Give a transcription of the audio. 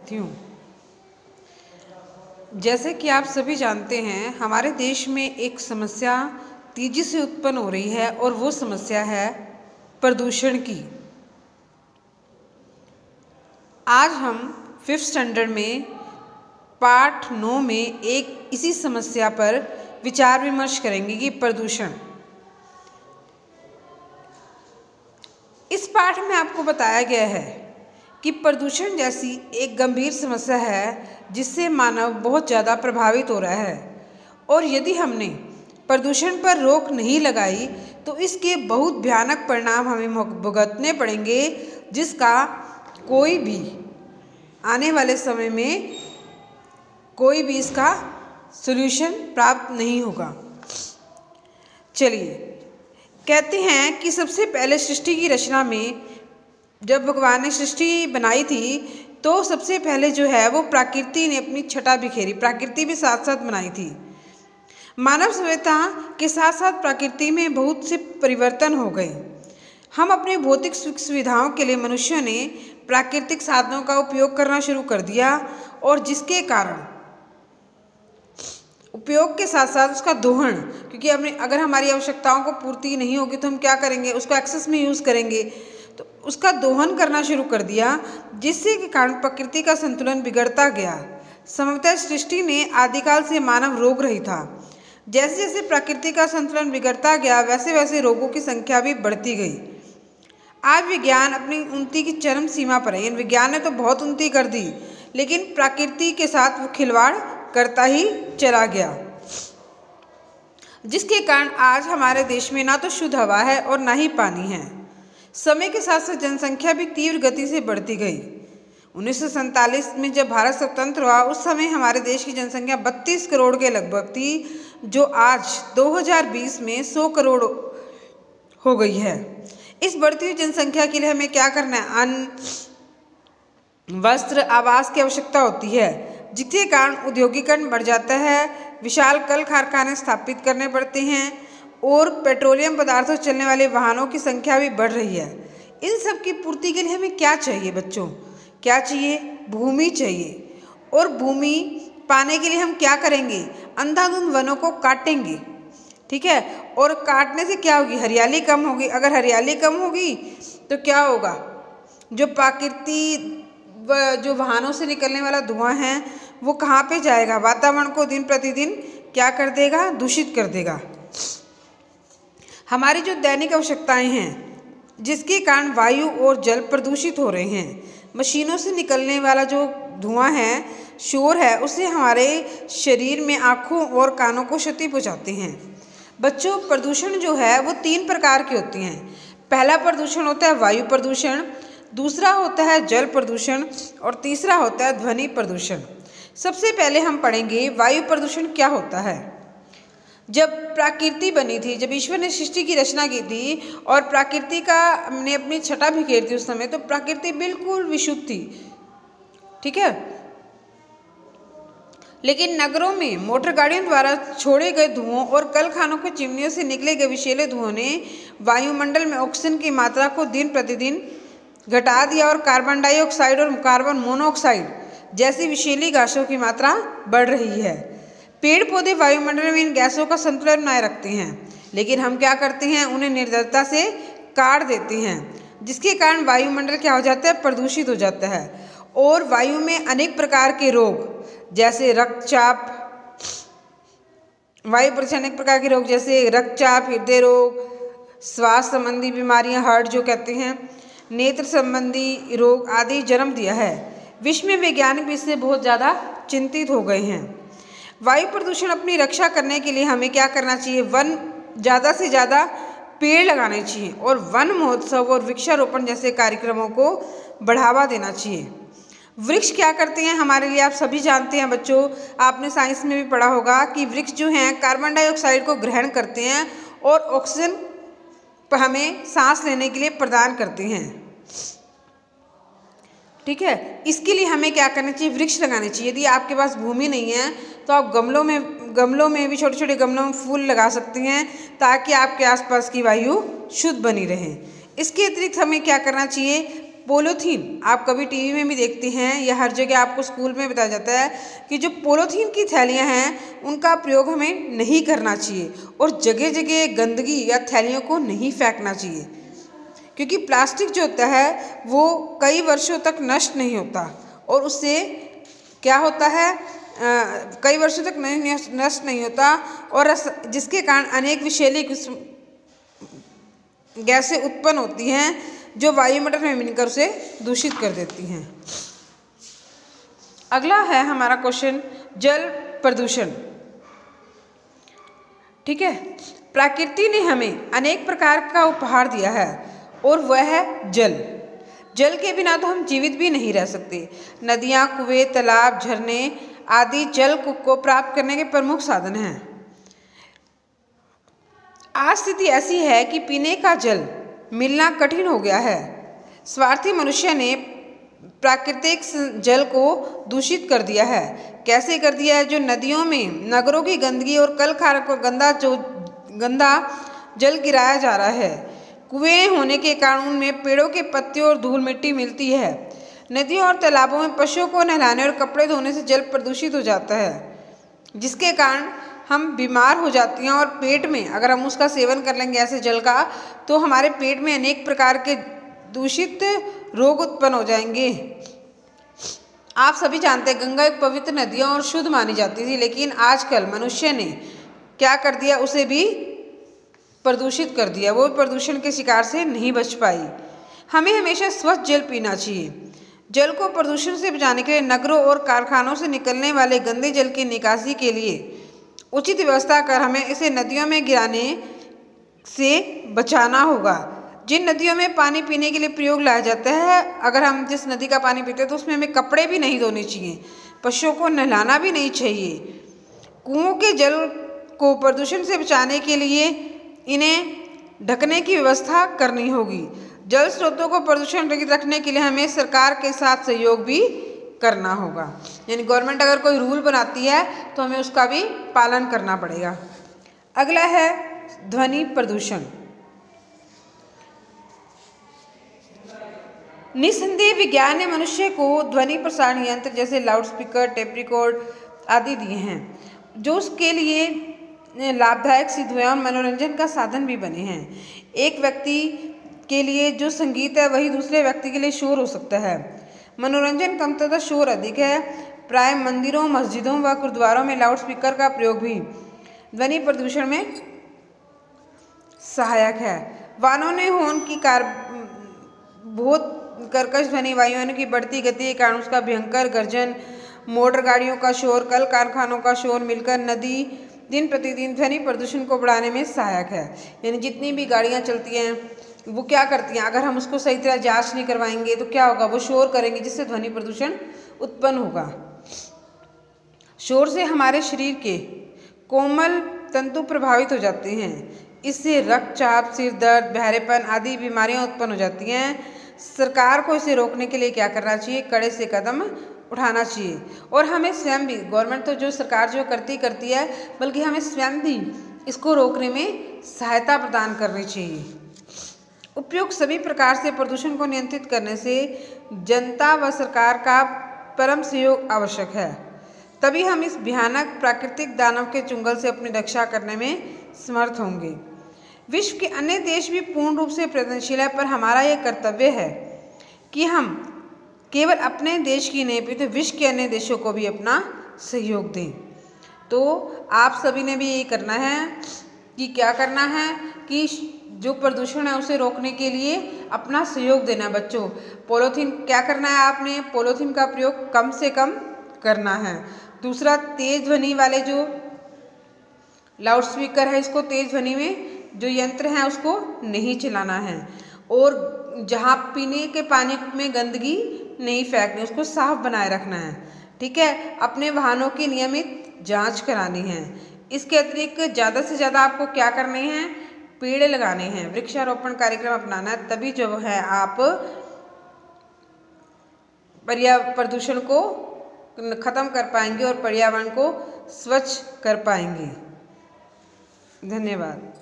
विद्यार्थियों, जैसे कि आप सभी जानते हैं, हमारे देश में एक समस्या तेजी से उत्पन्न हो रही है और वो समस्या है प्रदूषण की। आज हम 5th स्टैंडर्ड में पाठ 9 में एक इसी समस्या पर विचार विमर्श करेंगे कि प्रदूषण। इस पाठ में आपको बताया गया है कि प्रदूषण जैसी एक गंभीर समस्या है जिससे मानव बहुत ज़्यादा प्रभावित हो रहा है, और यदि हमने प्रदूषण पर रोक नहीं लगाई तो इसके बहुत भयानक परिणाम हमें भुगतने पड़ेंगे, जिसका कोई भी आने वाले समय में कोई भी इसका सॉल्यूशन प्राप्त नहीं होगा। चलिए, कहते हैं कि सबसे पहले सृष्टि की रचना में जब भगवान ने सृष्टि बनाई थी तो सबसे पहले जो है वो प्रकृति ने अपनी छटा बिखेरी, प्रकृति भी साथ साथ बनाई थी। मानव सभ्यता के साथ साथ प्रकृति में बहुत से परिवर्तन हो गए। हम अपने भौतिक सुख सुविधाओं के लिए मनुष्यों ने प्राकृतिक साधनों का उपयोग करना शुरू कर दिया, और जिसके कारण उपयोग के साथ साथ उसका दोहन, क्योंकि अगर हमारी आवश्यकताओं को पूर्ति नहीं होगी तो हम क्या करेंगे, उसको एक्सेस में यूज़ करेंगे, तो उसका दोहन करना शुरू कर दिया, जिससे के कारण प्रकृति का संतुलन बिगड़ता गया। संभवतः सृष्टि ने आदिकाल से मानव रोग रही था। जैसे जैसे प्रकृति का संतुलन बिगड़ता गया वैसे वैसे रोगों की संख्या भी बढ़ती गई। आज विज्ञान अपनी उन्नति की चरम सीमा पर है। विज्ञान ने तो बहुत उन्नति कर दी, लेकिन प्रकृति के साथ वो खिलवाड़ करता ही चला गया, जिसके कारण आज हमारे देश में ना तो शुद्ध हवा है और ना ही पानी है। समय के साथ साथ जनसंख्या भी तीव्र गति से बढ़ती गई। 1947 में जब भारत स्वतंत्र हुआ उस समय हमारे देश की जनसंख्या 32 करोड़ के लगभग थी, जो आज 2020 में 100 करोड़ हो गई है। इस बढ़ती हुई जनसंख्या के लिए हमें क्या करना है? अन्न, वस्त्र, आवास की आवश्यकता होती है, जिसके कारण औद्योगिकरण बढ़ जाता है, विशाल कल कारखाने स्थापित करने पड़ते हैं और पेट्रोलियम पदार्थों से चलने वाले वाहनों की संख्या भी बढ़ रही है। इन सब की पूर्ति के लिए हमें क्या चाहिए बच्चों? क्या चाहिए? भूमि चाहिए। और भूमि पाने के लिए हम क्या करेंगे? अंधाधुंध वनों को काटेंगे, ठीक है। और काटने से क्या होगी? हरियाली कम होगी। अगर हरियाली कम होगी तो क्या होगा? जो प्रकृति जो वाहनों से निकलने वाला धुआं है वो कहाँ पे जाएगा? वातावरण को दिन प्रतिदिन क्या कर देगा? दूषित कर देगा। हमारी जो दैनिक आवश्यकताएं हैं, जिसके कारण वायु और जल प्रदूषित हो रहे हैं, मशीनों से निकलने वाला जो धुआं है, शोर है, उससे हमारे शरीर में आँखों और कानों को क्षति पहुँचाते हैं। बच्चों, प्रदूषण जो है वो 3 प्रकार के होते हैं। पहला प्रदूषण होता है वायु प्रदूषण, दूसरा होता है जल प्रदूषण और तीसरा होता है ध्वनि प्रदूषण। सबसे पहले हम पढ़ेंगे वायु प्रदूषण क्या होता है। जब प्रकृति बनी थी, जब ईश्वर ने सृष्टि की रचना की थी और प्रकृति का ने अपनी छटा बिखेरी थी उस समय, तो प्रकृति बिल्कुल विशुद्ध थी, ठीक है। लेकिन नगरों में मोटर गाड़ियों द्वारा छोड़े गए धुओं और कल खानों के चिमनियों से निकले गए विषैले धुओं ने वायुमंडल में ऑक्सीजन की मात्रा को दिन प्रतिदिन घटा दिया और कार्बन डाइऑक्साइड और कार्बन मोनोऑक्साइड जैसी विषैली गैसों की मात्रा बढ़ रही है। पेड़ पौधे वायुमंडल में इन गैसों का संतुलन बनाए रखते हैं, लेकिन हम क्या करते हैं? उन्हें निर्दयता से काट देते हैं, जिसके कारण वायुमंडल क्या हो जाता है? प्रदूषित हो जाता है। और वायु में अनेक प्रकार के रोग जैसे रक्तचाप, वायु प्रदूषण अनेक प्रकार के रोग जैसे रक्तचाप, हृदय रोग, श्वास संबंधी बीमारियां, हार्ट जो कहते हैं, नेत्र संबंधी रोग आदि जन्म दिया है। विश्व में वैज्ञानिक भी इससे बहुत ज़्यादा चिंतित हो गए हैं। वायु प्रदूषण अपनी रक्षा करने के लिए हमें क्या करना चाहिए? ज़्यादा से ज़्यादा पेड़ लगाने चाहिए और वन महोत्सव और वृक्षारोपण जैसे कार्यक्रमों को बढ़ावा देना चाहिए। वृक्ष क्या करते हैं हमारे लिए? आप सभी जानते हैं बच्चों, आपने साइंस में भी पढ़ा होगा कि वृक्ष जो हैं कार्बन डाइऑक्साइड को ग्रहण करते हैं और ऑक्सीजन हमें सांस लेने के लिए प्रदान करते हैं, ठीक है। इसके लिए हमें क्या करना चाहिए? वृक्ष लगाने चाहिए। यदि आपके पास भूमि नहीं है तो आप गमलों में भी, छोटे छोटे गमलों में फूल लगा सकते हैं, ताकि आपके आसपास की वायु शुद्ध बनी रहे। इसके अतिरिक्त हमें क्या करना चाहिए? पॉलीथीन आप कभी टीवी में भी देखते हैं या हर जगह आपको स्कूल में बताया जाता है कि जो पॉलीथीन की थैलियां हैं उनका प्रयोग हमें नहीं करना चाहिए और जगह जगह गंदगी या थैलियों को नहीं फेंकना चाहिए, क्योंकि प्लास्टिक जो होता है वो कई वर्षों तक नष्ट नहीं होता और उससे क्या होता है कई वर्षों तक नष्ट नहीं होता और जिसके कारण अनेक विषैली गैसें उत्पन्न होती हैं जो वायुमंडल में मिलकर उसे दूषित कर देती हैं। अगला है हमारा क्वेश्चन जल प्रदूषण। ठीक है, प्रकृति ने हमें अनेक प्रकार का उपहार दिया है और वह है जल। जल के बिना तो हम जीवित भी नहीं रह सकते। नदियाँ, कुएं, तालाब, झरने आदि जल को प्राप्त करने के प्रमुख साधन हैं। आज स्थिति ऐसी है कि पीने का जल मिलना कठिन हो गया है। स्वार्थी मनुष्य ने प्राकृतिक जल को दूषित कर दिया है। कैसे कर दिया है? जो नदियों में नगरों की गंदगी और कल कारखानों को गंदा जल गिराया जा रहा है। कुएं होने के कारण उनमें पेड़ों के पत्ते और धूल मिट्टी मिलती है। नदियों और तालाबों में पशुओं को नहलाने और कपड़े धोने से जल प्रदूषित हो जाता है, जिसके कारण हम बीमार हो जाती हैं और पेट में अगर हम उसका सेवन कर लेंगे ऐसे जल का तो हमारे पेट में अनेक प्रकार के दूषित रोग उत्पन्न हो जाएंगे। आप सभी जानते हैं गंगा एक पवित्र नदी और शुद्ध मानी जाती थी, लेकिन आजकल मनुष्य ने क्या कर दिया, उसे भी प्रदूषित कर दिया। वो प्रदूषण के शिकार से नहीं बच पाई। हमें हमेशा स्वच्छ जल पीना चाहिए। जल को प्रदूषण से बचाने के लिए नगरों और कारखानों से निकलने वाले गंदे जल की निकासी के लिए उचित व्यवस्था कर हमें इसे नदियों में गिराने से बचाना होगा। जिन नदियों में पानी पीने के लिए प्रयोग लाया जाता है, अगर हम जिस नदी का पानी पीते हैं तो उसमें हमें कपड़े भी नहीं धोने चाहिए, पशुओं को नहलाना भी नहीं चाहिए। कुओं के जल को प्रदूषण से बचाने के लिए इन्हें ढकने की व्यवस्था करनी होगी। जल स्रोतों को प्रदूषण रहित रखने के लिए हमें सरकार के साथ सहयोग भी करना होगा। यानी गवर्नमेंट अगर कोई रूल बनाती है तो हमें उसका भी पालन करना पड़ेगा। अगला है ध्वनि प्रदूषण। निस्संदेह विज्ञान ने मनुष्य को ध्वनि प्रसारण यंत्र जैसे लाउडस्पीकर, टेप रिकॉर्ड आदि दिए हैं, जो उसके लिए लाभदायक सिद्ध हुए और मनोरंजन का साधन भी बने हैं। एक व्यक्ति के लिए जो संगीत है वही दूसरे व्यक्ति के लिए शोर हो सकता है। मनोरंजन कम तथा शोर अधिक है। प्राय मंदिरों, मस्जिदों व गुरुद्वारों में लाउडस्पीकर का प्रयोग भी ध्वनि प्रदूषण में सहायक है। वाहनों ने हॉर्न की बहुत कर्कश ध्वनि, वायुयानों की बढ़ती गति के कारण उसका भयंकर गर्जन, मोटर गाड़ियों का शोर, कल कारखानों का शोर मिलकर नदी दिन प्रतिदिन ध्वनि प्रदूषण को बढ़ाने में सहायक है। यानी जितनी भी गाड़ियाँ चलती हैं वो क्या करती हैं, अगर हम उसको सही तरह जांच नहीं करवाएंगे तो क्या होगा, वो शोर करेंगे जिससे ध्वनि प्रदूषण उत्पन्न होगा। शोर से हमारे शरीर के कोमल तंतु प्रभावित हो जाते हैं। इससे रक्तचाप, सिर दर्द, बहरेपन आदि बीमारियां उत्पन्न हो जाती हैं। सरकार को इसे रोकने के लिए क्या करना चाहिए, कड़े से कदम उठाना चाहिए और हमें स्वयं भी, गवर्नमेंट तो जो सरकार जो करती है, बल्कि हमें स्वयं भी इसको रोकने में सहायता प्रदान करनी चाहिए। उपयुक्त सभी प्रकार से प्रदूषण को नियंत्रित करने से जनता व सरकार का परम सहयोग आवश्यक है, तभी हम इस भयानक प्राकृतिक दानव के चुंगल से अपनी रक्षा करने में समर्थ होंगे। विश्व के अन्य देश भी पूर्ण रूप से प्रयत्नशील है, पर हमारा यह कर्तव्य है कि हम केवल अपने देश की नहीं तो विश्व के अन्य देशों को भी अपना सहयोग दें। तो आप सभी ने भी यही करना है कि क्या करना है कि जो प्रदूषण है उसे रोकने के लिए अपना सहयोग देना। बच्चों, पॉलीथीन क्या करना है, आपने पॉलीथीन का प्रयोग कम से कम करना है। दूसरा, तेज ध्वनि वाले जो लाउडस्पीकर है, इसको तेज ध्वनि में जो यंत्र हैं उसको नहीं चलाना है और जहाँ पीने के पानी में गंदगी नहीं फेंकनी, उसको साफ बनाए रखना है। ठीक है, अपने वाहनों की नियमित जांच करानी है। इसके अतिरिक्त ज़्यादा से ज़्यादा आपको क्या करने हैं, पेड़ लगाने हैं, वृक्षारोपण कार्यक्रम अपनाना है, तभी जो है आप पर्यावरण प्रदूषण को खत्म कर पाएंगे और पर्यावरण को स्वच्छ कर पाएंगे। धन्यवाद।